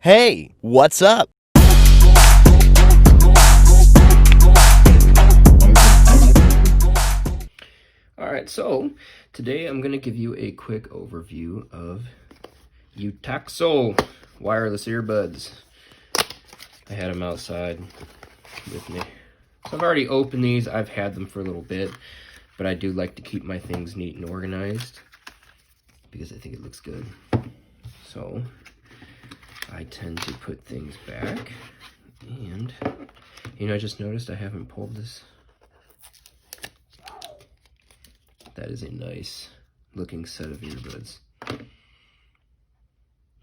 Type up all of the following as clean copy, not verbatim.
Hey, what's up? Alright, so today I'm going to give you a quick overview of Utaxo wireless earbuds. I had them outside with me. So I've already opened these. I've had them for a little bit, but I do like to keep my things neat and organized because I think it looks good. So I tend to put things back, and I just noticed I haven't pulled this. That is a nice looking set of earbuds,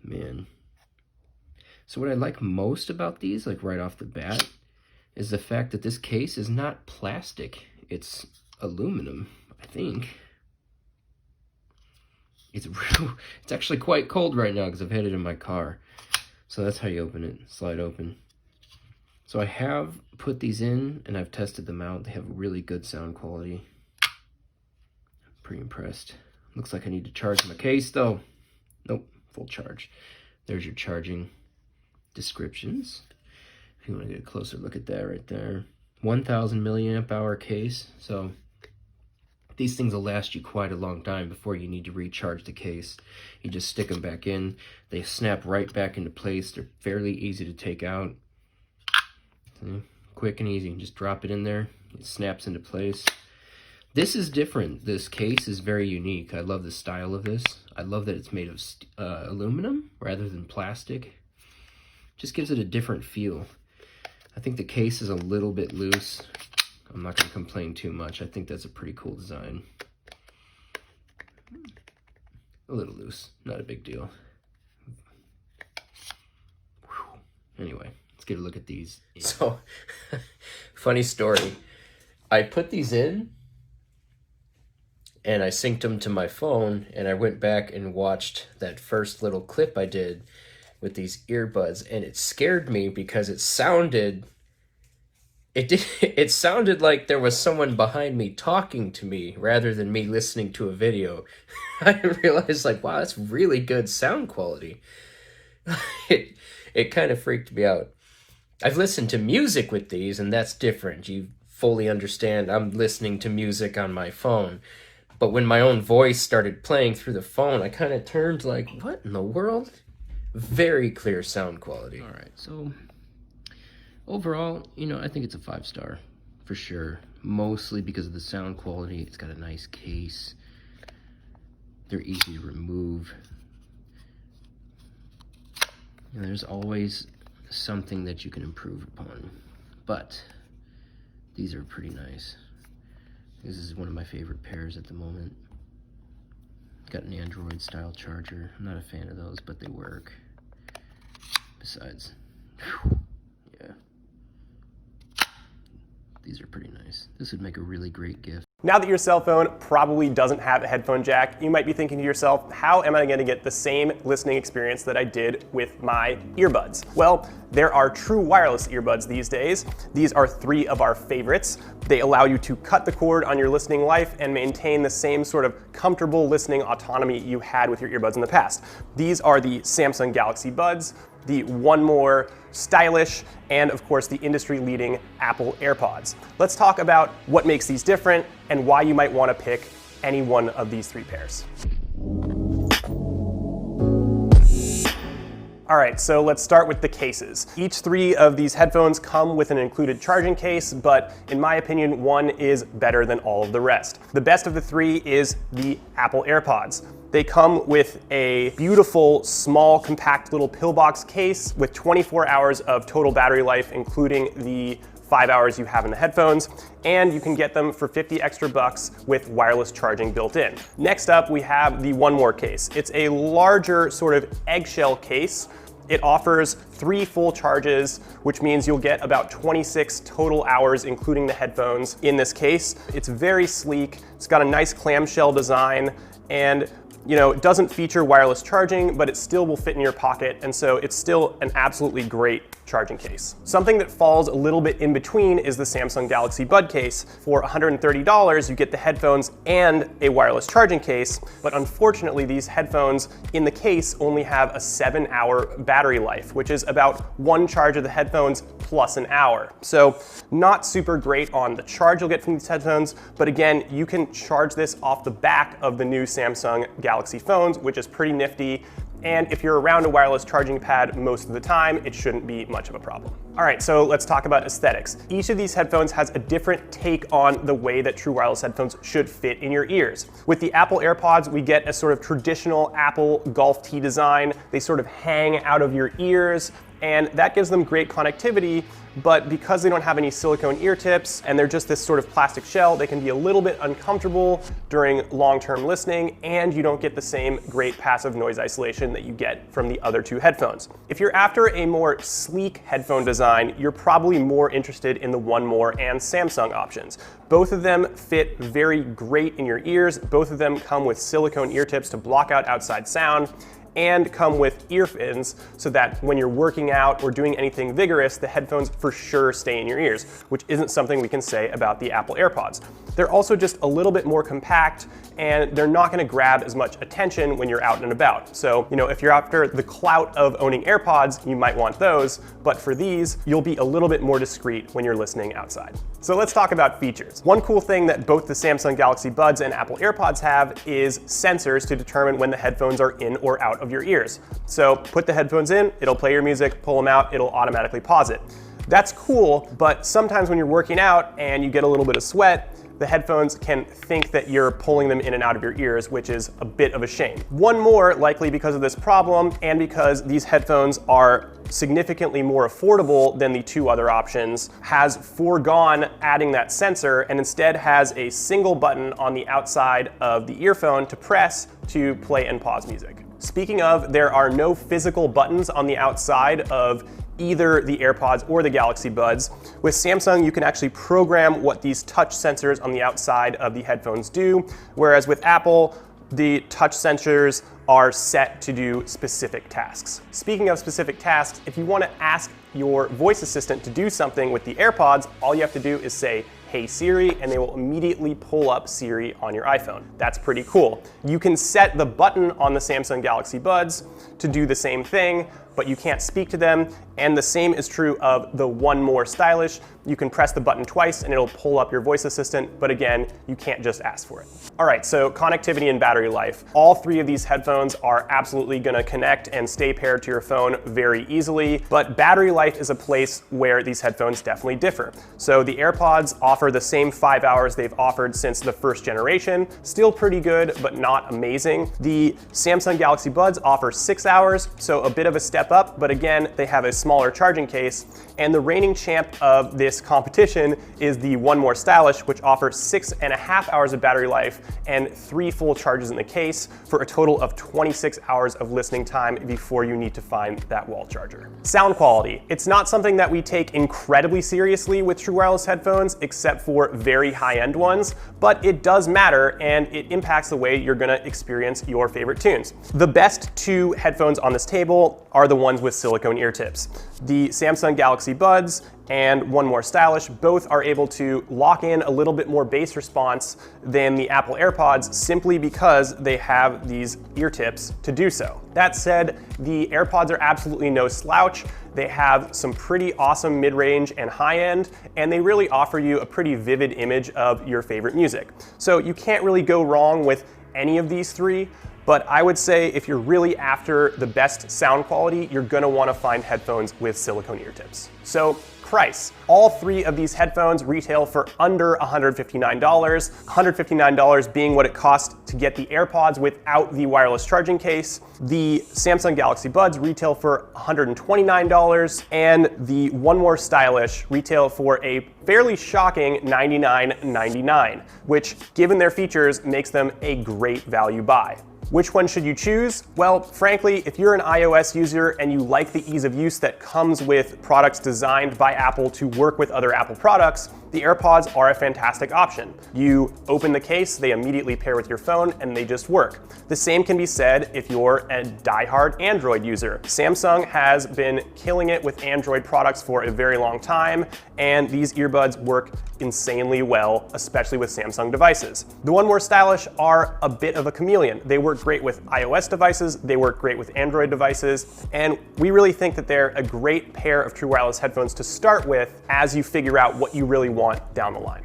man. So what I like most about these, like right off the bat, is the fact that this case is not plastic, it's aluminum, I think. It's actually quite cold right now because I've had it in my car. So that's how you open it, slide open. So I have put these in and I've tested them out. They have really good sound quality. Pretty impressed. Looks like I need to charge my case though. Nope, full charge. There's your charging descriptions. If you want to get a closer look at that right there. 1000 milliamp hour case. So these things will last you quite a long time before you need to recharge the case. You just stick them back in. They snap right back into place. They're fairly easy to take out. So, quick and easy. Just drop it in there. It snaps into place. This is different. This case is very unique. I love the style of this. I love that it's made of aluminum rather than plastic. Just gives it a different feel. I think the case is a little bit loose. I'm not going to complain too much. I think that's a pretty cool design. A little loose, not a big deal. Whew. Anyway, let's get a look at these. So, funny story. I put these in, and I synced them to my phone, and I went back and watched that first little clip I did with these earbuds, and it scared me because it sounded like there was someone behind me talking to me rather than me listening to a video. I realized, like, wow, that's really good sound quality. It kind of freaked me out. I've listened to music with these, and that's different. You fully understand I'm listening to music on my phone. But when my own voice started playing through the phone, I kind of turned like, what in the world? Very clear sound quality. All right, so overall, I think it's a 5-star for sure. Mostly because of the sound quality. It's got a nice case. They're easy to remove. And there's always something that you can improve upon. But these are pretty nice. This is one of my favorite pairs at the moment. Got an Android style charger. I'm not a fan of those, but they work. Besides, yeah. These are pretty nice. This would make a really great gift. Now that your cell phone probably doesn't have a headphone jack, you might be thinking to yourself, how am I going to get the same listening experience that I did with my earbuds? Well, there are true wireless earbuds these days. These are 3 of our favorites. They allow you to cut the cord on your listening life and maintain the same sort of comfortable listening autonomy you had with your earbuds in the past. These are the Samsung Galaxy Buds, the One More stylish, and of course the industry-leading Apple AirPods. Let's talk about what makes these different and why you might want to pick any one of these 3 pairs. All right, so let's start with the cases. Each 3 of these headphones come with an included charging case, but in my opinion, one is better than all of the rest. The best of the 3 is the Apple AirPods. They come with a beautiful, small, compact little pillbox case with 24 hours of total battery life, including the 5 hours you have in the headphones, and you can get them for 50 extra bucks with wireless charging built in. Next up, we have the One More case. It's a larger sort of eggshell case. It offers 3 full charges, which means you'll get about 26 total hours, including the headphones, in this case. It's very sleek. It's got a nice clamshell design, and it doesn't feature wireless charging, but it still will fit in your pocket, and so it's still an absolutely great charging case. Something that falls a little bit in between is the Samsung Galaxy Bud case. For $130, you get the headphones and a wireless charging case, but unfortunately these headphones in the case only have a 7-hour battery life, which is about one charge of the headphones plus an hour. So not super great on the charge you'll get from these headphones, but again, you can charge this off the back of the new Samsung Galaxy phones, which is pretty nifty. And if you're around a wireless charging pad most of the time, it shouldn't be much of a problem. All right, so let's talk about aesthetics. Each of these headphones has a different take on the way that true wireless headphones should fit in your ears. With the Apple AirPods, we get a sort of traditional Apple Golf Tee design. They sort of hang out of your ears, and that gives them great connectivity, but because they don't have any silicone ear tips and they're just this sort of plastic shell, they can be a little bit uncomfortable during long-term listening, and you don't get the same great passive noise isolation that you get from the other two headphones. If you're after a more sleek headphone design, you're probably more interested in the One More and Samsung options. Both of them fit very great in your ears. Both of them come with silicone ear tips to block out outside sound, and come with ear fins so that when you're working out or doing anything vigorous, the headphones for sure stay in your ears, which isn't something we can say about the Apple AirPods. They're also just a little bit more compact, and they're not going to grab as much attention when you're out and about. So, if you're after the clout of owning AirPods, you might want those, but for these, you'll be a little bit more discreet when you're listening outside. So let's talk about features. One cool thing that both the Samsung Galaxy Buds and Apple AirPods have is sensors to determine when the headphones are in or out of your ears. So put the headphones in, it'll play your music, pull them out, it'll automatically pause it. That's cool, but sometimes when you're working out and you get a little bit of sweat, the headphones can think that you're pulling them in and out of your ears, which is a bit of a shame. One more, likely because of this problem and because these headphones are significantly more affordable than the two other options, has foregone adding that sensor and instead has a single button on the outside of the earphone to press to play and pause music. Speaking of, there are no physical buttons on the outside of either the AirPods or the Galaxy Buds. With Samsung, you can actually program what these touch sensors on the outside of the headphones do, whereas with Apple, the touch sensors are set to do specific tasks. Speaking of specific tasks, if you want to ask your voice assistant to do something with the AirPods, all you have to do is say, "Hey Siri," and they will immediately pull up Siri on your iPhone. That's pretty cool. You can set the button on the Samsung Galaxy Buds to do the same thing, but you can't speak to them. And the same is true of the One More Stylish. You can press the button twice and it'll pull up your voice assistant, but again, you can't just ask for it. All right, so connectivity and battery life. All three of these headphones are absolutely gonna connect and stay paired to your phone very easily, but battery life is a place where these headphones definitely differ. So the AirPods offer the same 5 hours they've offered since the first generation. Still pretty good, but not amazing. The Samsung Galaxy Buds offer 6 hours, so a bit of a step up, but again, they have a smaller charging case. And the reigning champ of this competition is the One More Stylish, which offers 6.5 hours of battery life and 3 full charges in the case for a total of 26 hours of listening time before you need to find that wall charger. Sound quality. It's not something that we take incredibly seriously with true wireless headphones, except for very high-end ones, but it does matter and it impacts the way you're gonna experience your favorite tunes. The best two headphones on this table are the ones with silicone ear tips. The Samsung Galaxy Buds and One More Stylish both are able to lock in a little bit more bass response than the Apple AirPods simply because they have these ear tips to do so. That said, the AirPods are absolutely no slouch. They have some pretty awesome mid-range and high-end, and they really offer you a pretty vivid image of your favorite music. So you can't really go wrong with any of these three. But I would say if you're really after the best sound quality, you're gonna wanna find headphones with silicone ear tips. So price. All three of these headphones retail for under $159, $159 being what it costs to get the AirPods without the wireless charging case. The Samsung Galaxy Buds retail for $129, and the One More Stylish retail for a fairly shocking $99.99, which, given their features, makes them a great value buy. Which one should you choose? Well, frankly, if you're an iOS user and you like the ease of use that comes with products designed by Apple to work with other Apple products, the AirPods are a fantastic option. You open the case, they immediately pair with your phone, and they just work. The same can be said if you're a diehard Android user. Samsung has been killing it with Android products for a very long time, and these earbuds work insanely well, especially with Samsung devices. The One More Stylish are a bit of a chameleon. They work great with iOS devices, they work great with Android devices, and we really think that they're a great pair of true wireless headphones to start with as you figure out what you really want down the line.